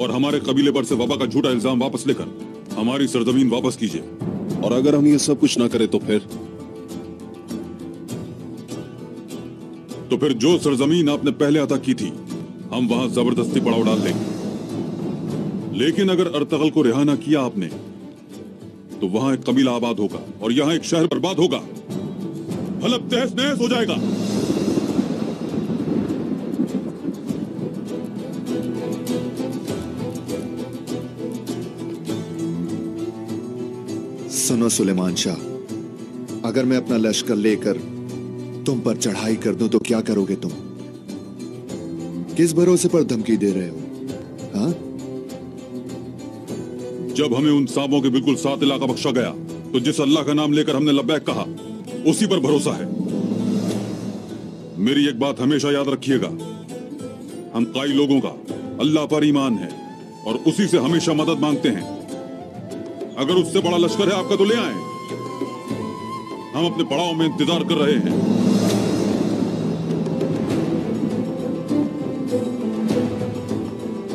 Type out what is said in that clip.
और हमारे कबीले पर से वबा का झूठा इल्जाम वापस लेकर हमारी सरजमीन वापस कीजिए। और अगर हम ये सब कुछ ना करें तो फिर जो सरजमीन आपने पहले अता की थी हम वहां जबरदस्ती पड़ाव डाल देंगे। लेकिन अगर अर्तगल को रिहा ना किया आपने तो वहां एक कबीला आबाद होगा और यहां एक शहर बर्बाद होगा। हलब तहस नहस हो जाएगा। सुनो सुलेमान शाह, अगर मैं अपना लश्कर लेकर तुम पर चढ़ाई कर दूं तो क्या करोगे तुम? किस भरोसे पर धमकी दे रहे हो? हाँ? जब हमें उन सांपों के बिल्कुल साथ इलाका बख्शा गया तो जिस अल्लाह का नाम लेकर हमने लब्बैक कहा उसी पर भरोसा है। मेरी एक बात हमेशा याद रखिएगा, हम काई लोगों का अल्लाह पर ईमान है और उसी से हमेशा मदद मांगते हैं। अगर उससे बड़ा लश्कर है आपका तो ले आए, हम अपने पड़ाव में इंतजार कर रहे हैं।